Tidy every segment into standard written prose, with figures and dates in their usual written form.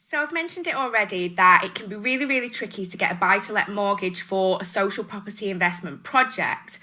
So I've mentioned it already that it can be really, really tricky to get a buy-to-let mortgage for a social property investment project.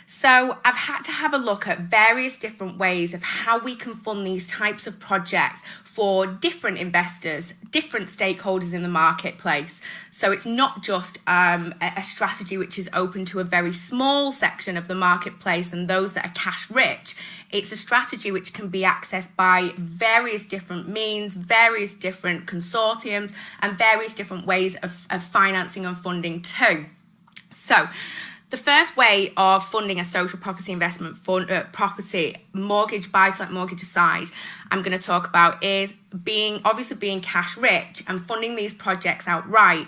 So I've had to have a look at various different ways of how we can fund these types of projects for different investors, different stakeholders in the marketplace. So it's not just a strategy which is open to a very small section of the marketplace and those that are cash rich. It's a strategy which can be accessed by various different means, various different consortiums, and various different ways of financing and funding too. So the first way of funding a social property investment fund, property mortgage, buy-to-let mortgage aside, I'm going to talk about is being cash rich and funding these projects outright.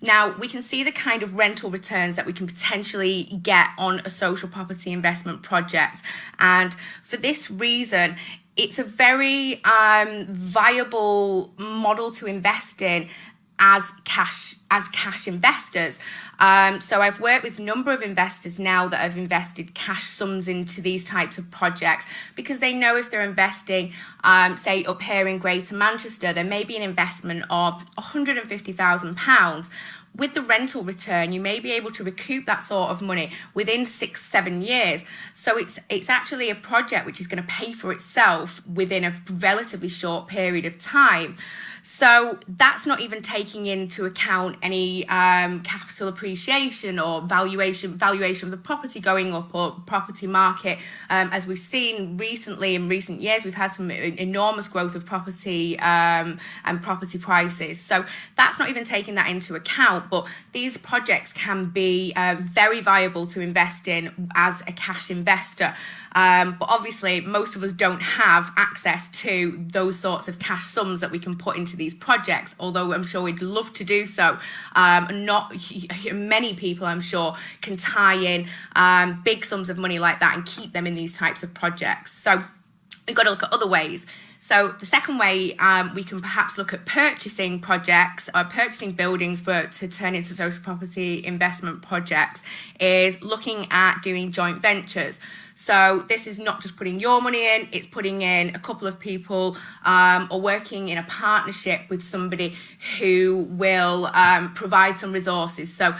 Now, we can see the kind of rental returns that we can potentially get on a social property investment project. And for this reason, it's a very viable model to invest in as cash investors. So I've worked with a number of investors now that have invested cash sums into these types of projects because they know if they're investing, say up here in Greater Manchester, there may be an investment of £150,000. With the rental return, you may be able to recoup that sort of money within 6-7 years. So it's actually a project which is going to pay for itself within a relatively short period of time. So that's not even taking into account any capital appreciation or valuation of the property going up or property market. As we've seen recently in recent years, we've had some enormous growth of property and property prices. So that's not even taking that into account. But these projects can be very viable to invest in as a cash investor. But obviously, most of us don't have access to those sorts of cash sums that we can put into these projects, although I'm sure we'd love to do so. Not many people, I'm sure, can tie in big sums of money like that and keep them in these types of projects. So we've got to look at other ways. So the second way we can perhaps look at purchasing projects or purchasing buildings to turn into social property investment projects is looking at doing joint ventures. So this is not just putting your money in, it's putting in a couple of people or working in a partnership with somebody who will provide some resources. So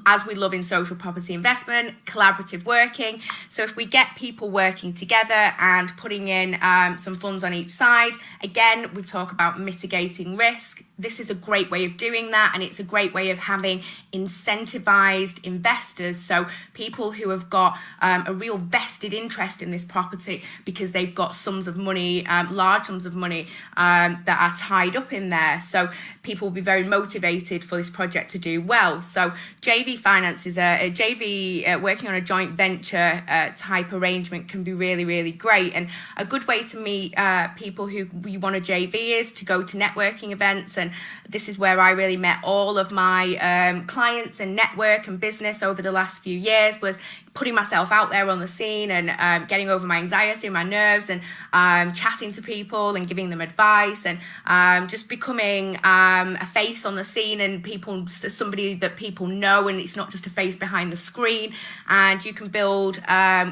as we love in social property investment, collaborative working. So if we get people working together and putting in some funds on each side, again, we talk about mitigating risk. This is a great way of doing that, and it's a great way of having incentivized investors, so people who have got a real vested interest in this property because they've got sums of money, large sums of money that are tied up in there. So people will be very motivated for this project to do well. So JV finance is a JV, working on a joint venture type arrangement can be really, really great. And a good way to meet people who you want a JV is to go to networking events. And this is where I really met all of my clients and network and business over the last few years, was putting myself out there on the scene and getting over my anxiety and my nerves and chatting to people and giving them advice and just becoming a face on the scene and somebody that people know, and it's not just a face behind the screen. And you can build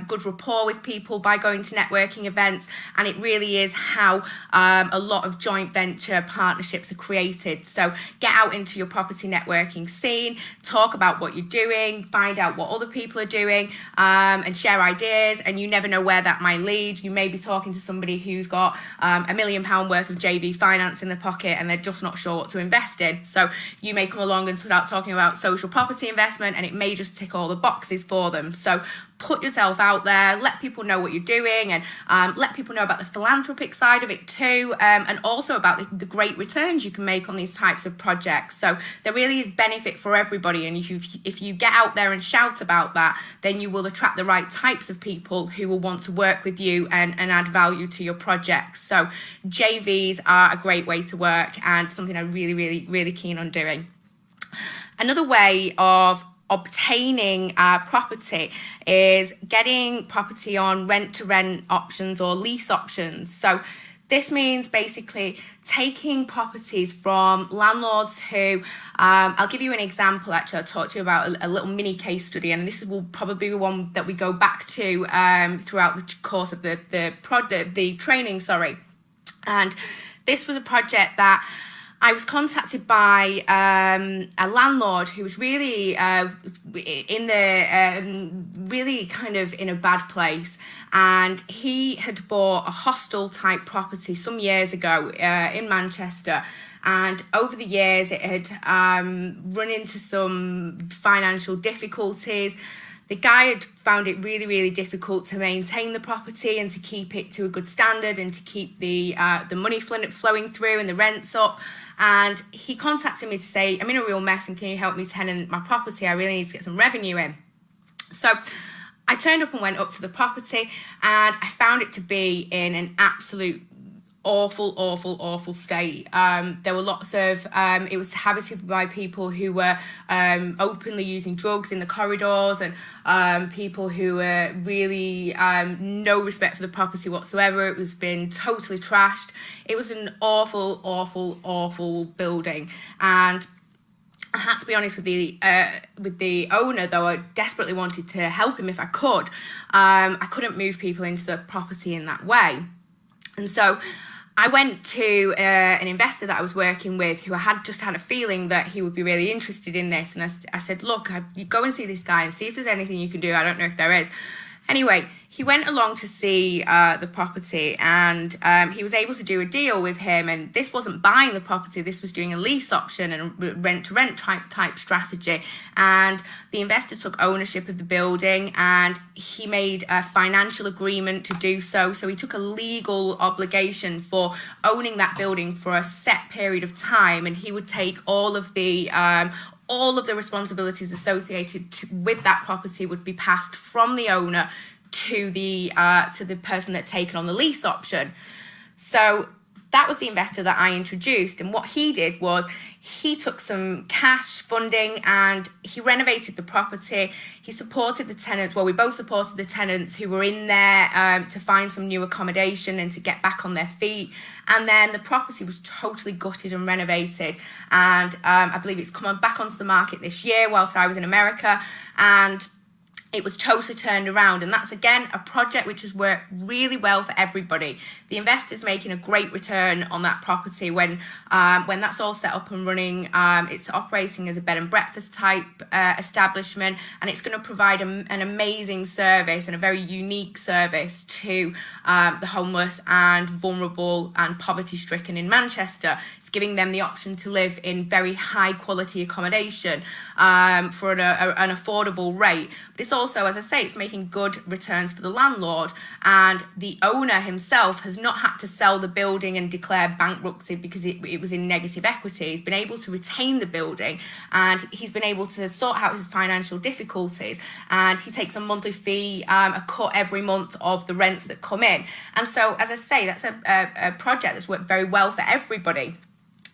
good rapport with people by going to networking events, and it really is how a lot of joint venture partnerships are created. So get out into your property networking scene, talk about what you're doing, find out what other people are doing, and share ideas. And you never know where that might lead. You may be talking to somebody who's got £1 million worth of JV finance in their pocket and they're just not sure what to invest in. So you may come along and start talking about social property investment, and it may just tick all the boxes for them. So put yourself out there, let people know what you're doing, and let people know about the philanthropic side of it too, and also about the great returns you can make on these types of projects. So there really is benefit for everybody, and if you get out there and shout about that, then you will attract the right types of people who will want to work with you and add value to your projects. So JVs are a great way to work and something I'm really, really, really keen on doing. Another way of obtaining property is getting property on rent-to-rent options or lease options. So this means basically taking properties from landlords who, I'll give you an example actually, I'll talk to you about a little mini case study, and this will probably be one that we go back to throughout the course of the training, And this was a project that I was contacted by a landlord who was really in the really kind of in a bad place, and he had bought a hostel type property some years ago in Manchester. And over the years, it had run into some financial difficulties. The guy had found it really, really difficult to maintain the property and to keep it to a good standard and to keep the money flowing through and the rents up. And he contacted me to say, I'm in a real mess and can you help me tenant my property? I really need to get some revenue in. So I turned up and went up to the property, and I found it to be in an absolute awful state. There were lots of it was habited by people who were openly using drugs in the corridors, and people who were really no respect for the property whatsoever. It was been totally trashed. It was an awful building, and I had to be honest with the owner, though I desperately wanted to help him if I could. I couldn't move people into the property in that way. And so I went to an investor that I was working with, who I had just had a feeling that he would be really interested in this. And I said, look, you go and see this guy and see if there's anything you can do. I don't know if there is. Anyway, he went along to see the property, and he was able to do a deal with him. And this wasn't buying the property, this was doing a lease option and a rent-to-rent type strategy. And the investor took ownership of the building, and he made a financial agreement to do so. So he took a legal obligation for owning that building for a set period of time, and he would take all of the responsibilities associated with that property would be passed from the owner to the person that taken on the lease option. So that was the investor that I introduced, and what he did was he took some cash funding and he renovated the property. He supported the tenants. Well, we both supported the tenants who were in there to find some new accommodation and to get back on their feet. And then the property was totally gutted and renovated. And I believe it's come back onto the market this year whilst I was in America. And it was totally turned around, and that's again a project which has worked really well for everybody. The investor's making a great return on that property when that's all set up and running. It's operating as a bed and breakfast type establishment, and it's going to provide an amazing service and a very unique service to the homeless and vulnerable and poverty stricken in Manchester. It's giving them the option to live in very high quality accommodation for an affordable rate. But it's also, as I say, it's making good returns for the landlord, and the owner himself has not had to sell the building and declare bankruptcy because it was in negative equity. He's been able to retain the building, and he's been able to sort out his financial difficulties, and he takes a monthly fee, a cut every month of the rents that come in. And so, as I say, that's a project that's worked very well for everybody.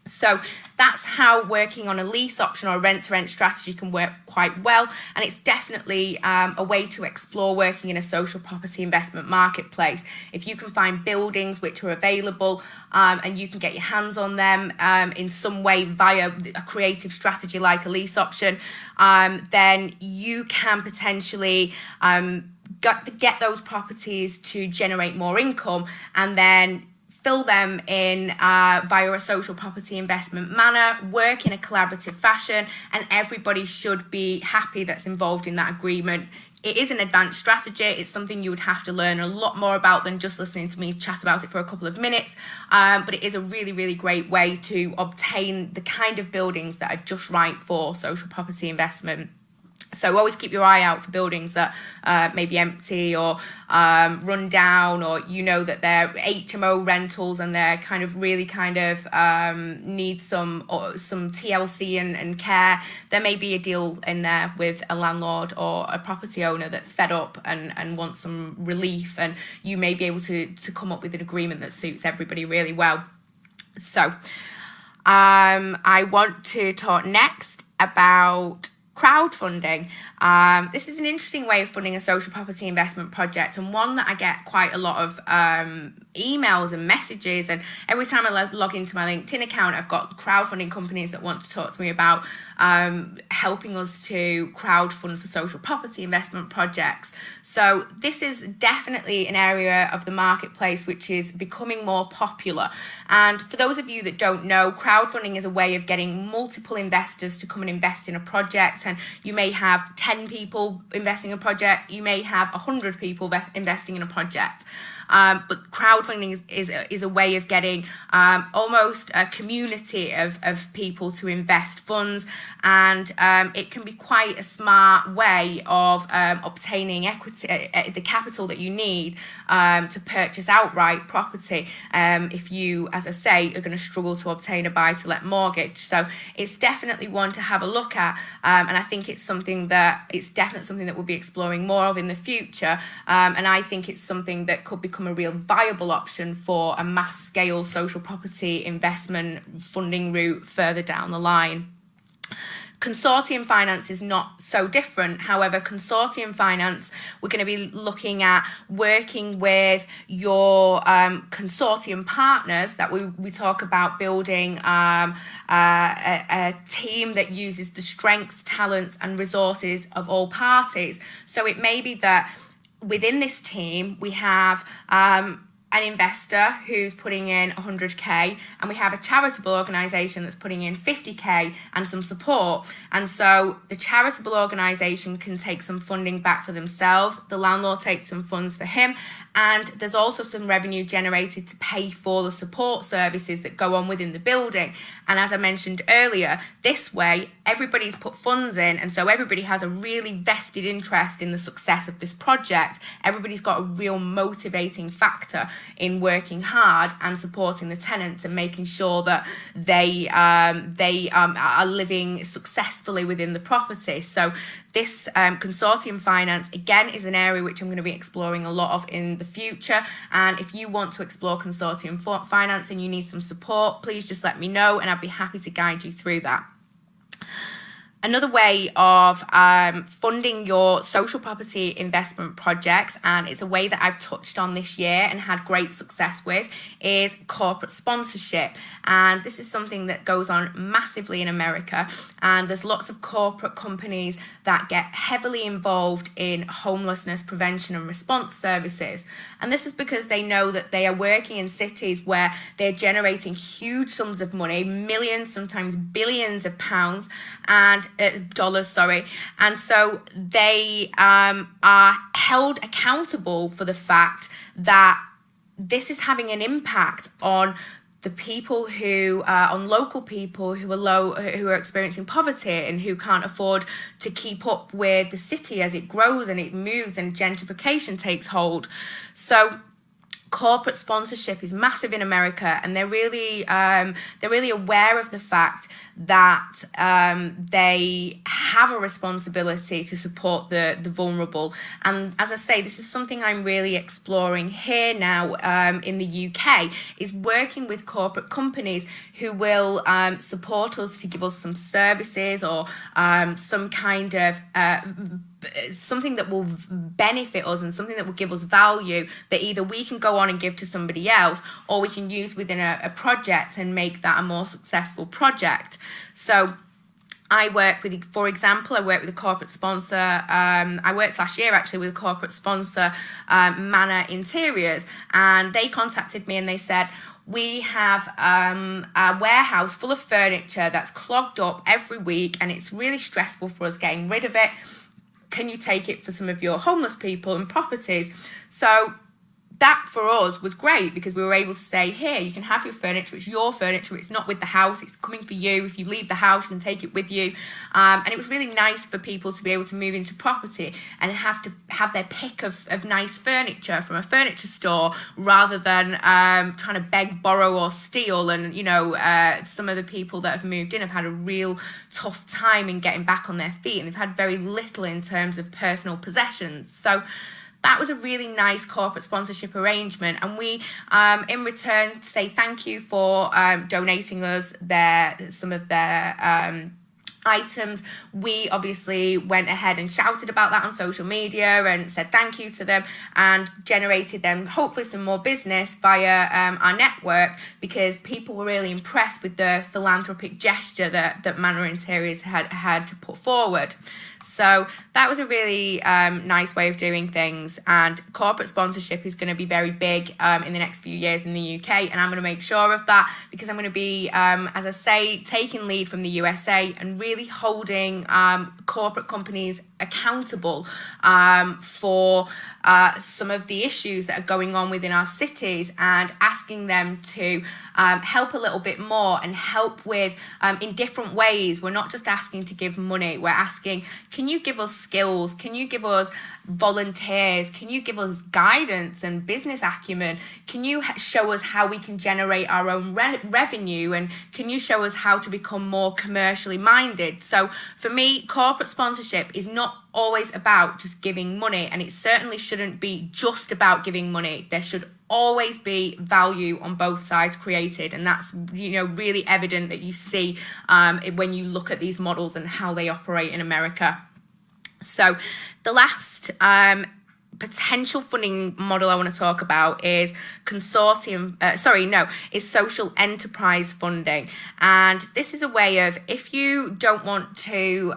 So that's how working on a lease option or a rent-to-rent strategy can work quite well, and it's definitely a way to explore working in a social property investment marketplace. If you can find buildings which are available and you can get your hands on them in some way via a creative strategy like a lease option, then you can potentially get those properties to generate more income, and then fill them in via a social property investment manner, work in a collaborative fashion, and everybody should be happy that's involved in that agreement. It is an advanced strategy. It's something you would have to learn a lot more about than just listening to me chat about it for a couple of minutes. But it is a really, really great way to obtain the kind of buildings that are just right for social property investment. So always keep your eye out for buildings that may be empty or run down, or you know that they're HMO rentals and they're really need some TLC and care. There may be a deal in there with a landlord or a property owner that's fed up and wants some relief, and you may be able to come up with an agreement that suits everybody really well. So I want to talk next about crowdfunding. This is an interesting way of funding a social property investment project, and one that I get quite a lot of emails and messages, and every time I log into my LinkedIn account, I've got crowdfunding companies that want to talk to me about helping us to crowdfund for social property investment projects. So this is definitely an area of the marketplace which is becoming more popular. And for those of you that don't know, crowdfunding is a way of getting multiple investors to come and invest in a project. And you may have 10 people investing in a project, you may have 100 people investing in a project. But crowdfunding is a way of getting almost a community of people to invest funds, and it can be quite a smart way of obtaining equity, the capital that you need to purchase outright property if you, as I say, are going to struggle to obtain a buy-to-let mortgage. So it's definitely one to have a look at, and I think it's definitely something that we'll be exploring more of in the future, and I think it's something that could become a real viable option for a mass scale social property investment funding route further down the line. Consortium finance is not so different. However, consortium finance, we're going to be looking at working with your consortium partners, that we talk about building a team that uses the strengths, talents and resources of all parties. So it may be that within this team, we have an investor who's putting in 100k, and we have a charitable organisation that's putting in 50k and some support. And so the charitable organisation can take some funding back for themselves, the landlord takes some funds for him, and there's also some revenue generated to pay for the support services that go on within the building. And as I mentioned earlier, this way everybody's put funds in, and so everybody has a really vested interest in the success of this project. Everybody's got a real motivating factor in working hard and supporting the tenants and making sure that they are living successfully within the property. So this consortium finance, again, is an area which I'm going to be exploring a lot of in the future. And if you want to explore consortium finance and you need some support, please just let me know and I'd be happy to guide you through that. Another way of funding your social property investment projects, and it's a way that I've touched on this year and had great success with, is corporate sponsorship. And this is something that goes on massively in America, and there's lots of corporate companies that get heavily involved in homelessness prevention and response services. And this is because they know that they are working in cities where they're generating huge sums of money, millions, sometimes billions of pounds, and dollars, and so they are held accountable for the fact that this is having an impact on the people who on local people who are experiencing poverty and who can't afford to keep up with the city as it grows and it moves and gentrification takes hold. So corporate sponsorship is massive in America, and they're really aware of the fact that they have a responsibility to support the vulnerable. And as I say, this is something I'm really exploring here now in the UK, is working with corporate companies who will support us to give us some services or some kind of something that will benefit us and something that will give us value that either we can go on and give to somebody else, or we can use within a project and make that a more successful project. So I work with, for example, a corporate sponsor. I worked last year actually with a corporate sponsor, Manor Interiors, and they contacted me and they said, we have a warehouse full of furniture that's clogged up every week and it's really stressful for us getting rid of it. Can you take it for some of your homeless people and properties? So that for us was great, because we were able to say, here, you can have your furniture, it's your furniture, it's not with the house, it's coming for you. If you leave the house, you can take it with you. And it was really nice for people to be able to move into property and have their pick of nice furniture from a furniture store, rather than trying to beg, borrow or steal. And, you know, some of the people that have moved in have had a real tough time in getting back on their feet, and they've had very little in terms of personal possessions. So that was a really nice corporate sponsorship arrangement, and we, in return, say thank you for donating us some of their items. We obviously went ahead and shouted about that on social media and said thank you to them, and generated them hopefully some more business via our network, because people were really impressed with the philanthropic gesture that Manor Interiors had to put forward. So that was a really nice way of doing things, and corporate sponsorship is going to be very big in the next few years in the UK, and I'm going to make sure of that, because I'm going to be, as I say, taking lead from the USA and really holding corporate companies accountable for some of the issues that are going on within our cities, and asking them to help a little bit more and help with in different ways. We're not just asking to give money, we're asking, can you give us skills? Can you give us volunteers? Can you give us guidance and business acumen? Can you show us how we can generate our own revenue? And can you show us how to become more commercially minded? So for me, corporate sponsorship is not always about just giving money, and it certainly shouldn't be just about giving money. There should always be value on both sides created, and that's, you know, really evident that you see when you look at these models and how they operate in America. So the last potential funding model I want to talk about is is social enterprise funding. And this is a way of, if you don't want to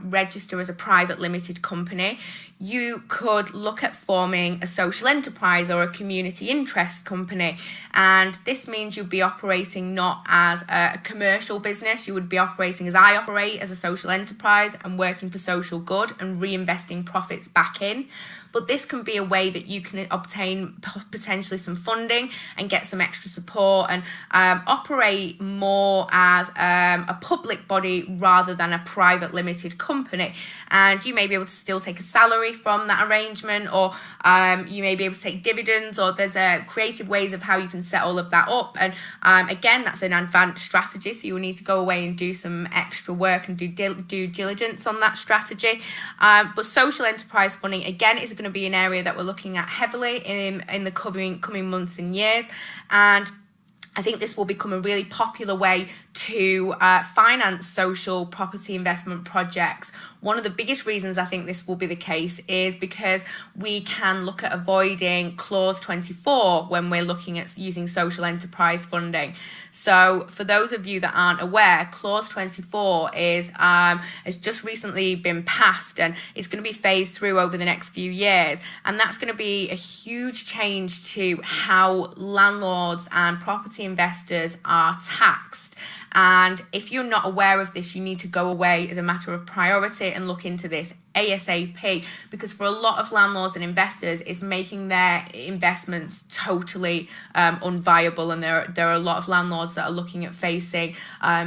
register as a private limited company, you could look at forming a social enterprise or a community interest company. And this means you'll be operating not as a commercial business, you would be operating as I operate, as a social enterprise, and working for social good and reinvesting profits back in. But this can be a way that you can obtain potentially some funding and get some extra support, and operate more as a public body rather than a private limited company. And you may be able to still take a salary from that arrangement, or you may be able to take dividends, or there's creative ways of how you can set all of that up. And again, that's an advanced strategy, so you'll need to go away and do some extra work and do due diligence on that strategy. But social enterprise funding, again, is going to be an area that we're looking at heavily in the coming months and years. And I think this will become a really popular way to finance social property investment projects. One of the biggest reasons I think this will be the case is because we can look at avoiding clause 24 when we're looking at using social enterprise funding. So for those of you that aren't aware, clause 24 has just recently been passed, and it's going to be phased through over the next few years. And that's going to be a huge change to how landlords and property investors are taxed. And if you're not aware of this, you need to go away as a matter of priority and look into this ASAP, because for a lot of landlords and investors, it's making their investments totally unviable. And there are a lot of landlords that are looking at facing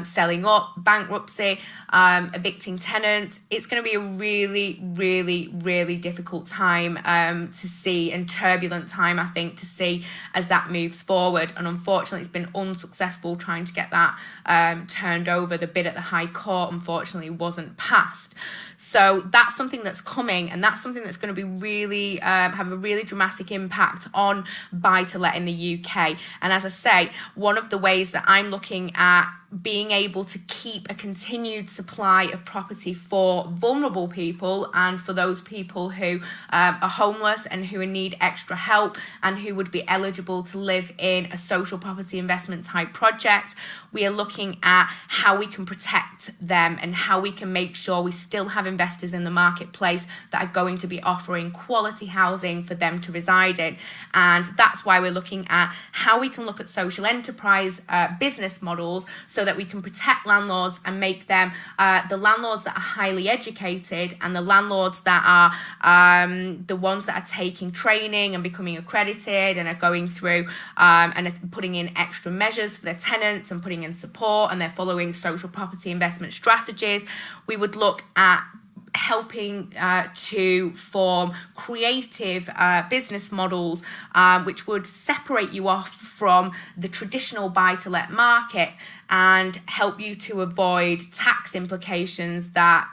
selling up, bankruptcy, evicting tenants. It's going to be a really, really, really difficult time to see, and turbulent time, I think, to see as that moves forward. And unfortunately, it's been unsuccessful trying to get that turned over. The bid at the High Court, unfortunately, wasn't passed. So that's something that's coming, and that's something that's going to be really have a really dramatic impact on buy-to-let in the UK. And as I say, one of the ways that I'm looking at being able to keep a continued supply of property for vulnerable people, and for those people who are homeless and who need extra help, and who would be eligible to live in a social property investment type project, we are looking at how we can protect them and how we can make sure we still have investors in the marketplace that are going to be offering quality housing for them to reside in. And that's why we're looking at how we can look at social enterprise business models, so that we can protect landlords and make them the landlords that are highly educated, and the landlords that are the ones that are taking training and becoming accredited and are going through and are putting in extra measures for their tenants and putting in support, and they're following social property investment strategies. We would look at helping to form creative business models which would separate you off from the traditional buy-to-let market and help you to avoid tax implications that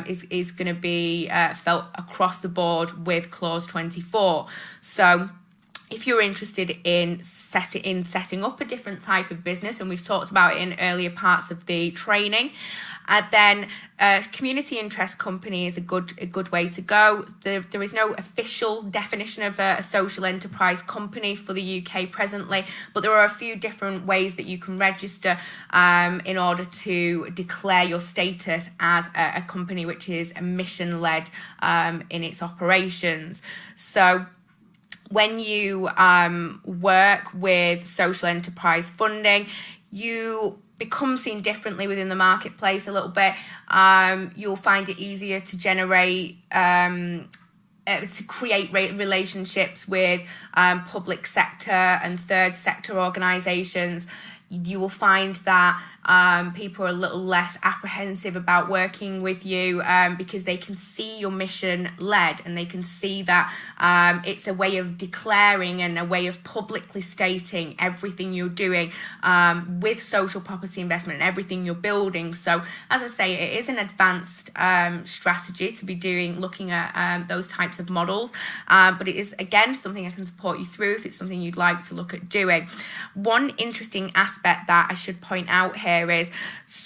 is going to be felt across the board with clause 24. So if you're interested in setting up a different type of business, and we've talked about it in earlier parts of the training, then a community interest company is a good way to go. There is no official definition of a social enterprise company for the UK presently, but there are a few different ways that you can register in order to declare your status as a company which is mission-led in its operations. So when you work with social enterprise funding, you become seen differently within the marketplace a little bit. You'll find it easier to generate, to create relationships with public sector and third sector organisations. You will find that people are a little less apprehensive about working with you because they can see your mission led, and they can see that it's a way of declaring and a way of publicly stating everything you're doing with social property investment and everything you're building. So as I say, it is an advanced strategy to be looking at those types of models, but it is again something I can support you through if it's something you'd like to look at doing. One interesting aspect that I should point out here is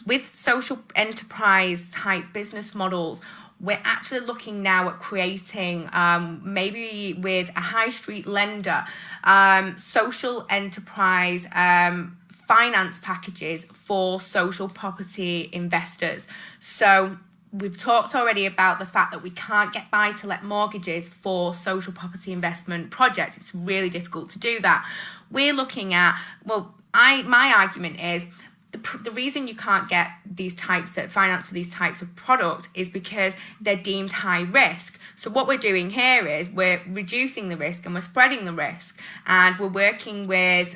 with social enterprise type business models, we're actually looking now at creating, maybe with a high street lender, social enterprise finance packages for social property investors. So we've talked already about the fact that we can't get buy-to-let mortgages for social property investment projects. It's really difficult to do that. We're looking at, my argument is the reason you can't get these types of finance for these types of product is because they're deemed high risk. So what we're doing here is we're reducing the risk and we're spreading the risk, and we're working with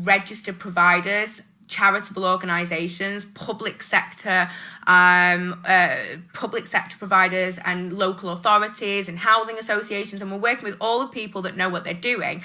registered providers, charitable organisations, public sector providers and local authorities and housing associations, and we're working with all the people that know what they're doing.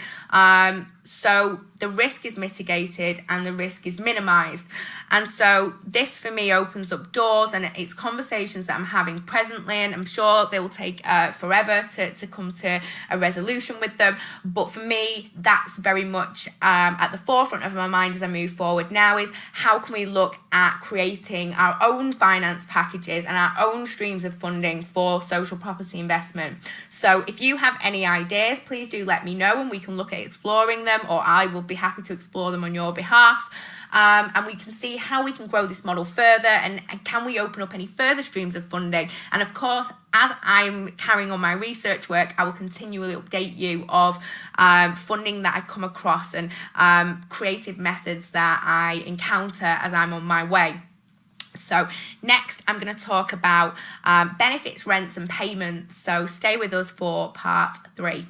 So the risk is mitigated and the risk is minimised. And so this for me opens up doors, and it's conversations that I'm having presently, and I'm sure they will take forever to come to a resolution with them. But for me, that's very much at the forefront of my mind as I move forward now, is how can we look at creating our own finance packages and our own streams of funding for social property investment. So if you have any ideas, please do let me know and we can look at exploring them, or I will be happy to explore them on your behalf. And we can see how we can grow this model further, and can we open up any further streams of funding. And of course, as I'm carrying on my research work, I will continually update you of funding that I come across and creative methods that I encounter as I'm on my way. So next, I'm going to talk about benefits, rents and payments. So stay with us for part 3.